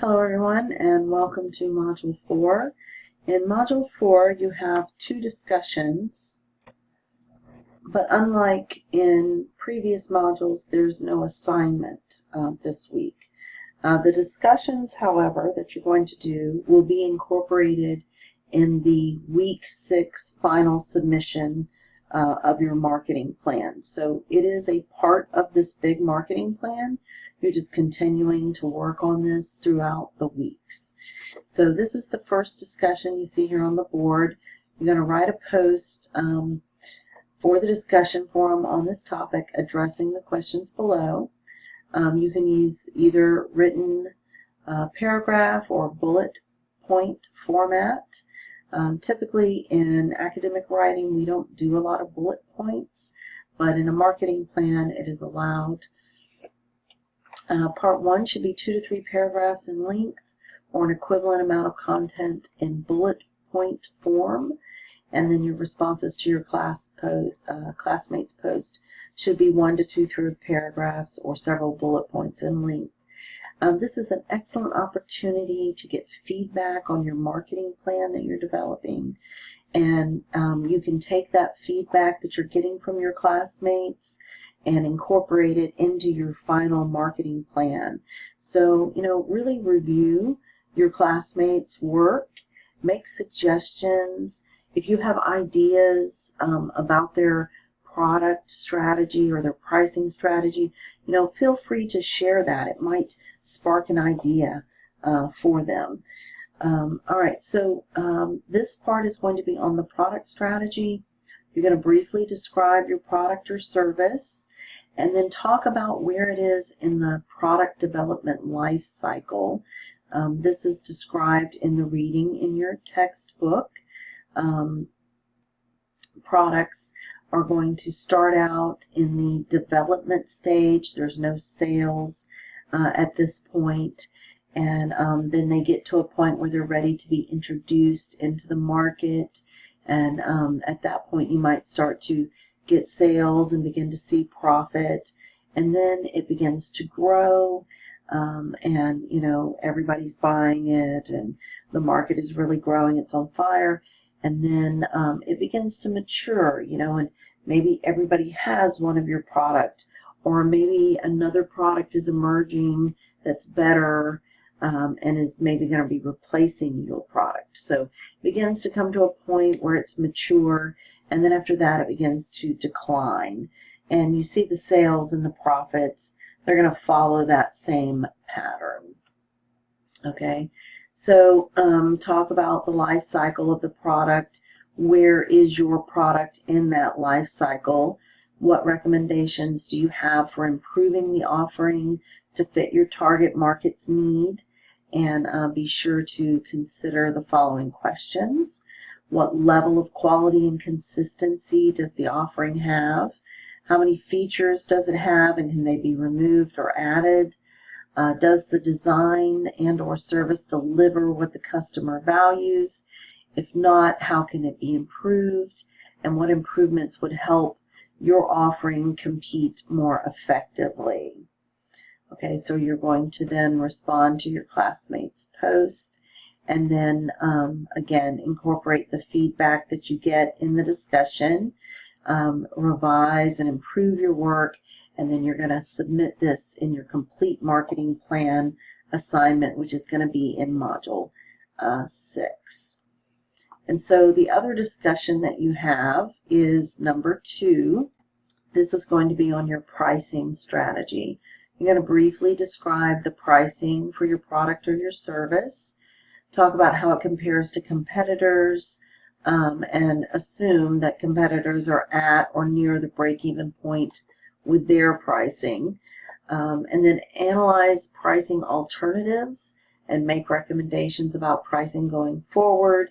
Hello everyone and welcome to Module 4. In Module 4 you have two discussions, but unlike in previous modules there's no assignment this week. The discussions, however, that you're going to do will be incorporated in the Week 6 final submission of your marketing plan. So it is a part of this big marketing plan. You're just continuing to work on this throughout the weeks. So this is the first discussion you see here on the board. You're going to write a post for the discussion forum on this topic, addressing the questions below. You can use either written paragraph or bullet point format. Typically in academic writing we don't do a lot of bullet points, but in a marketing plan it is allowed. Part 1 should be 2 to 3 paragraphs in length or an equivalent amount of content in bullet point form, and then your responses to your classmates post should be 1 to 2 paragraphs or several bullet points in length. This is an excellent opportunity to get feedback on your marketing plan that you're developing, and you can take that feedback that you're getting from your classmates and incorporate it into your final marketing plan. So, really review your classmates' work, make suggestions. If you have ideas about their product strategy or their pricing strategy, feel free to share that. It might spark an idea for them. All right, so this part is going to be on the product strategy. You're going to briefly describe your product or service and then talk about where it is in the product development life cycle. This is described in the reading in your textbook. Products are going to start out in the development stage. There's no sales at this point, and then they get to a point where they're ready to be introduced into the market, and at that point you might start to get sales and begin to see profit, and then it begins to grow, and everybody's buying it and the market is really growing, it's on fire, and then it begins to mature, and maybe everybody has one of your product, or maybe another product is emerging that's better and is maybe going to be replacing your product. So it begins to come to a point where it's mature, and then after that it begins to decline. And you see the sales and the profits, they're going to follow that same pattern. Okay, so talk about the life cycle of the product. Where is your product in that life cycle? What recommendations do you have for improving the offering to fit your target market's need? And be sure to consider the following questions. What level of quality and consistency does the offering have? How many features does it have, and can they be removed or added? Does the design and or service deliver what the customer values? If not, how can it be improved? And what improvements would help your offering compete more effectively? Okay, so you're going to then respond to your classmates' post, and then again incorporate the feedback that you get in the discussion, revise and improve your work, and then you're going to submit this in your complete marketing plan assignment, which is going to be in Module 6. And so the other discussion that you have is number 2. This is going to be on your pricing strategy. You're going to briefly describe the pricing for your product or your service, talk about how it compares to competitors, and assume that competitors are at or near the break-even point with their pricing, and then analyze pricing alternatives and make recommendations about pricing going forward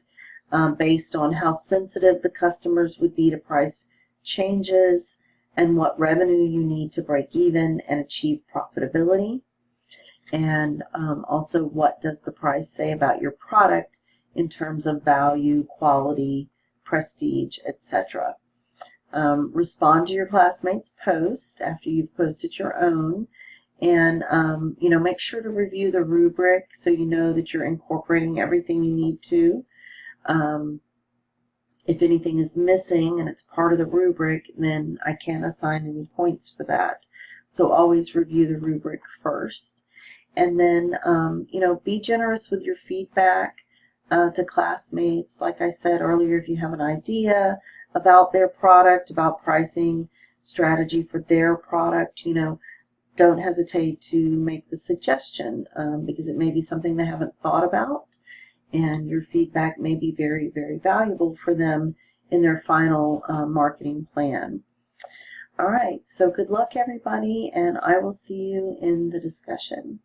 based on how sensitive the customers would be to price changes and what revenue you need to break even and achieve profitability. And also, what does the price say about your product in terms of value, quality, prestige, etc. Respond to your classmates' post after you've posted your own, And, you know, make sure to review the rubric so you know that you're incorporating everything you need to. If anything is missing and it's part of the rubric, then I can't assign any points for that. So always review the rubric first. And then, you know, be generous with your feedback to classmates. Like I said earlier, if you have an idea about their product, about pricing strategy for their product, you know, don't hesitate to make the suggestion because it may be something they haven't thought about, and your feedback may be very, very valuable for them in their final marketing plan. All right, so good luck everybody, and I will see you in the discussion.